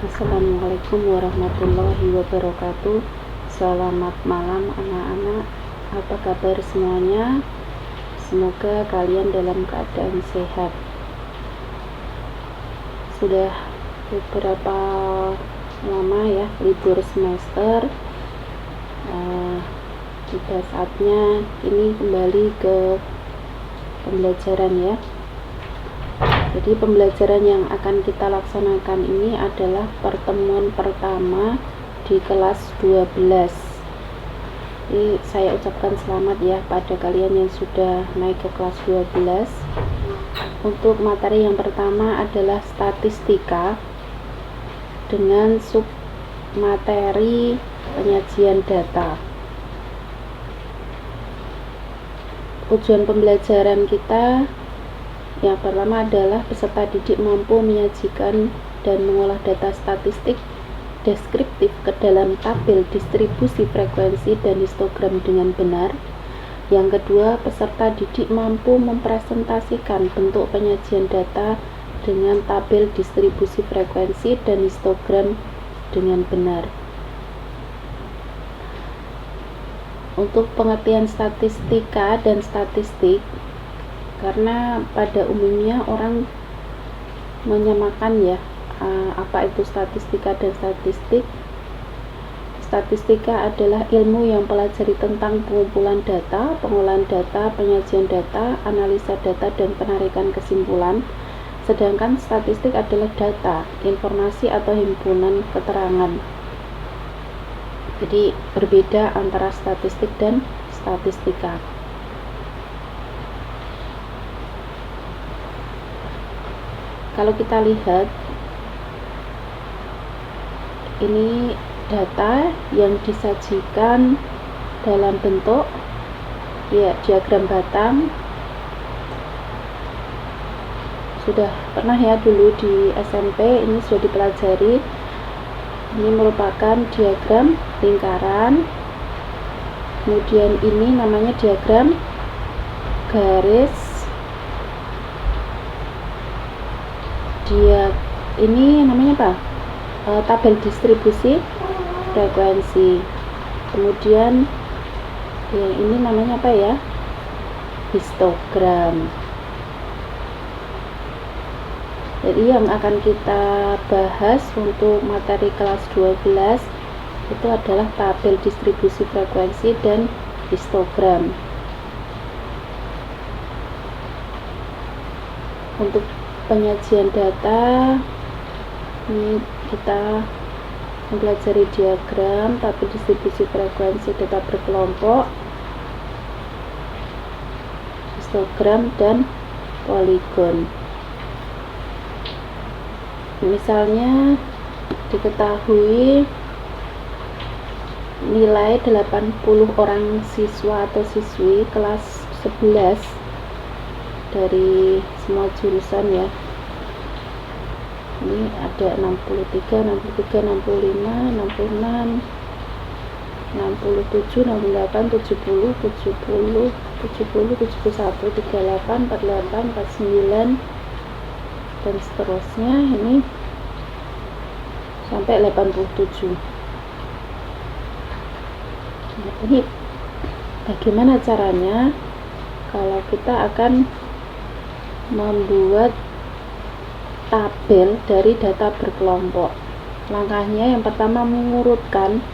Assalamualaikum warahmatullahi wabarakatuh. Selamat malam anak-anak. Apa kabar semuanya? Semoga kalian dalam keadaan sehat. Sudah beberapa lama ya libur semester. Sudah saatnya ini kembali ke pembelajaran ya. Jadi pembelajaran yang akan kita laksanakan ini adalah pertemuan pertama di kelas 12. Jadi saya ucapkan selamat ya pada kalian yang sudah naik ke kelas 12. Untuk materi yang pertama adalah statistika dengan sub materi penyajian data. Tujuan pembelajaran kita yang pertama adalah peserta didik mampu menyajikan dan mengolah data statistik deskriptif ke dalam tabel distribusi frekuensi dan histogram dengan benar. Yang kedua, peserta didik mampu mempresentasikan bentuk penyajian data dengan tabel distribusi frekuensi dan histogram dengan benar. Untuk pengertian statistika dan statistik, karena pada umumnya orang menyamakan ya apa itu statistika dan statistik. Statistika adalah ilmu yang pelajari tentang pengumpulan data, pengolahan data, penyajian data, analisa data, dan penarikan kesimpulan. Sedangkan statistik adalah data, informasi atau himpunan keterangan. Jadi berbeda antara statistik dan statistika. Kalau kita lihat, ini data yang disajikan dalam bentuk ya diagram batang. Sudah pernah ya dulu di SMP, ini sudah dipelajari. Ini merupakan diagram lingkaran. Kemudian ini namanya diagram garis. Ini namanya apa? Tabel distribusi frekuensi. Kemudian yang ini namanya apa ya? Histogram. Jadi yang akan kita bahas untuk materi kelas 12 itu adalah tabel distribusi frekuensi dan histogram. Untuk penyajian data, ini kita mempelajari diagram, tabel distribusi frekuensi data berkelompok, histogram, dan poligon. Misalnya diketahui nilai 80 orang siswa atau siswi kelas 11 dari semua jurusan ya. Ini ada 63, 65, 66, 67, 68, 70, 71, 38, 48, 49 dan seterusnya, ini sampai 87. Nah, ini bagaimana caranya kalau kita akan membuat tabel dari data berkelompok. Langkahnya yang pertama mengurutkan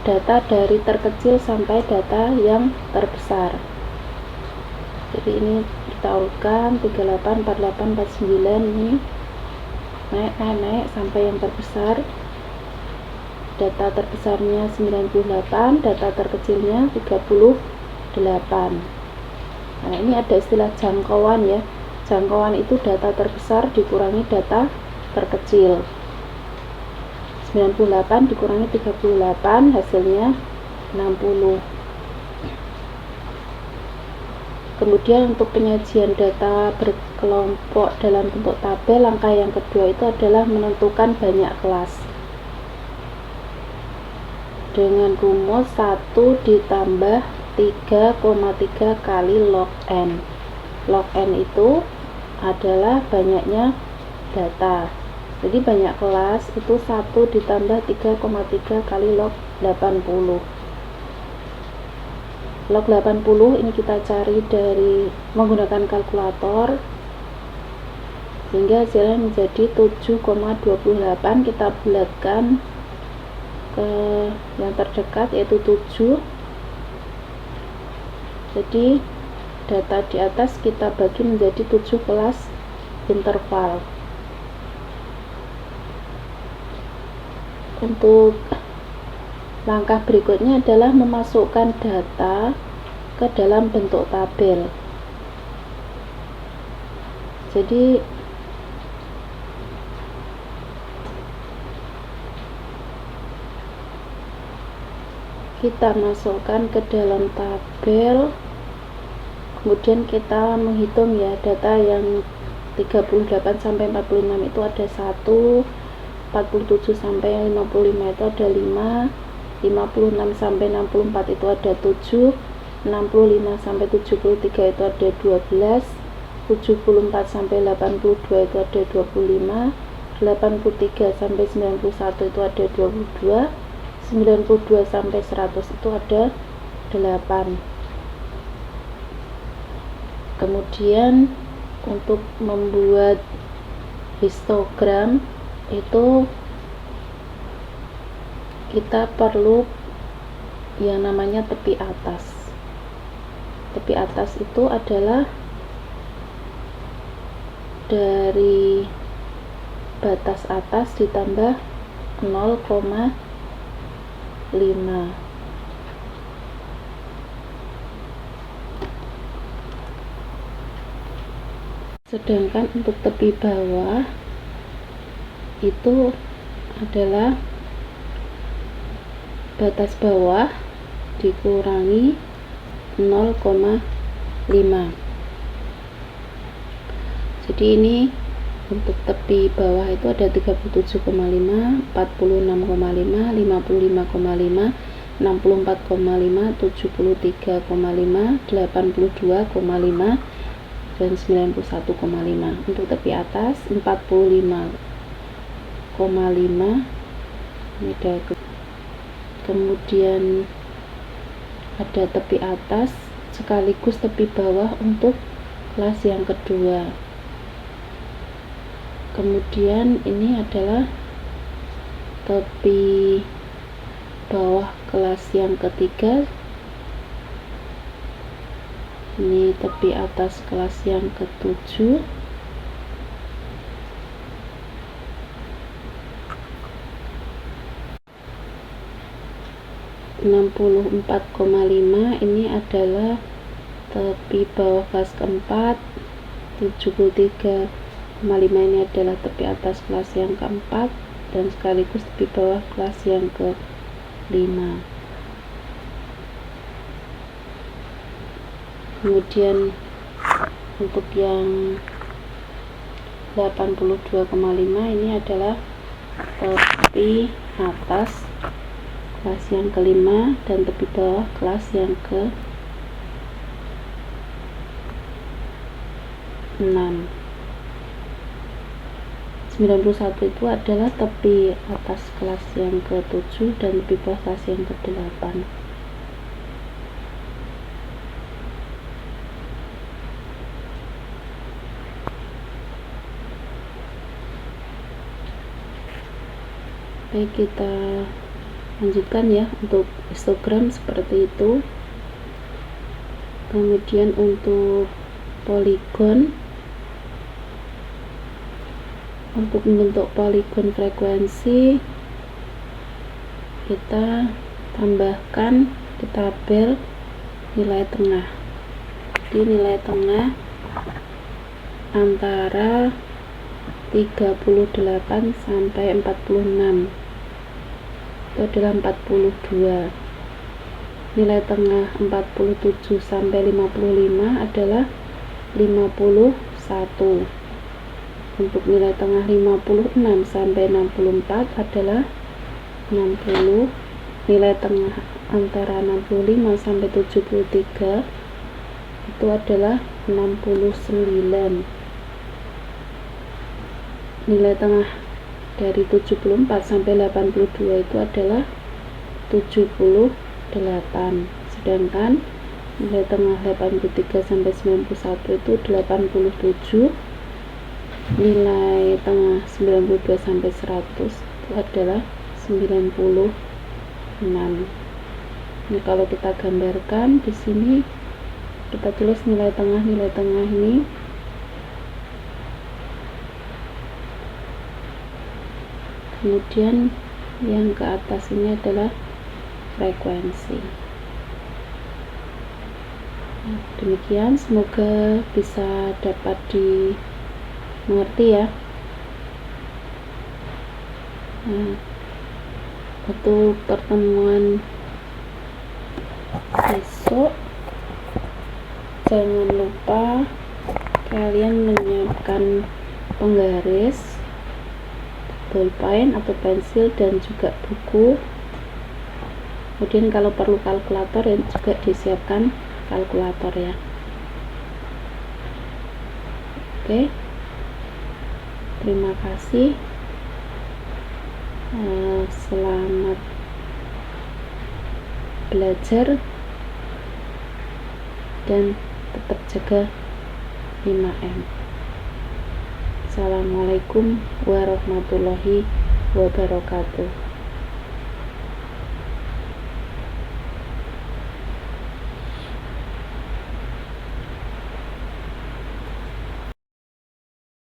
data dari terkecil sampai data yang terbesar. Jadi ini kita urutkan 38, 48, 49, ini naik sampai yang terbesar. Data terbesarnya 98, data terkecilnya 38. Nah, ini ada istilah jangkauan ya. Jangkauan itu data terbesar dikurangi data terkecil. 98 dikurangi 38 hasilnya 60. Kemudian untuk penyajian data berkelompok dalam bentuk tabel, langkah yang kedua itu adalah menentukan banyak kelas dengan rumus 1 ditambah 3,3 kali log n. Log n itu adalah banyaknya data. Jadi banyak kelas itu 1 ditambah 3,3 kali log 80. Log 80 ini kita cari dari menggunakan kalkulator, sehingga hasilnya menjadi 7,28. Kita bulatkan ke yang terdekat yaitu 7. Jadi data di atas kita bagi menjadi 7 kelas interval. Untuk langkah berikutnya adalah memasukkan data ke dalam bentuk tabel. Jadi kita masukkan ke dalam tabel, kemudian kita menghitung ya, data yang 38 sampai 46 itu ada 1, 47 sampai 55 itu ada 5, 56 sampai 64 itu ada 7, 65 sampai 73 itu ada 12, 74 sampai 82 itu ada 25, 83 sampai 91 itu ada 22, 92 sampai 100 itu ada 8. Kemudian untuk membuat histogram itu kita perlu yang namanya tepi atas. Tepi atas itu adalah dari batas atas ditambah 0,5. Sedangkan untuk tepi bawah itu adalah batas bawah dikurangi 0,5. Jadi ini untuk tepi bawah itu ada 37,5, 46,5, 55,5, 64,5, 73,5, 82,5 dan 91,5. Untuk tepi atas 45,5 ini ada. Kemudian ada tepi atas sekaligus tepi bawah untuk kelas yang kedua. Kemudian ini adalah tepi bawah kelas yang ketiga, ini tepi atas kelas yang ke-7, (64,5) ini adalah tepi bawah kelas keempat, 73,5 ini adalah tepi atas kelas yang keempat dan sekaligus tepi bawah kelas yang ke-5. Kemudian untuk yang 82,5 ini adalah tepi atas kelas yang ke-5 dan tepi bawah kelas yang ke-6. 91 itu adalah tepi atas kelas yang ke-7 dan tepi bawah kelas yang ke-8. Baik, kita lanjutkan ya untuk histogram seperti itu. Kemudian untuk poligon, untuk membentuk poligon frekuensi kita tambahkan di tabel nilai tengah. Di nilai tengah antara 38 sampai 46 itu adalah 42. Nilai tengah 47 sampai 55 adalah 51. Untuk nilai tengah 56 sampai 64 adalah 60. Nilai tengah antara 65 sampai 73 itu adalah 69. Nilai tengah dari 74 sampai 82 itu adalah 78, sedangkan nilai tengah 83 sampai 91 itu 87, nilai tengah 92 sampai 100 itu adalah 96. Ini kalau kita gambarkan di sini, kita tulis nilai tengah ini kemudian yang ke atas ini adalah frekuensi. Nah, demikian, semoga bisa dapat dimengerti ya. Nah, untuk pertemuan besok jangan lupa kalian menyiapkan penggaris, bolpen atau pensil, dan juga buku. Kemudian kalau perlu kalkulator ya juga disiapkan kalkulator ya. Oke, terima kasih. Selamat belajar dan tetap jaga 5M. Assalamualaikum warahmatullahi wabarakatuh.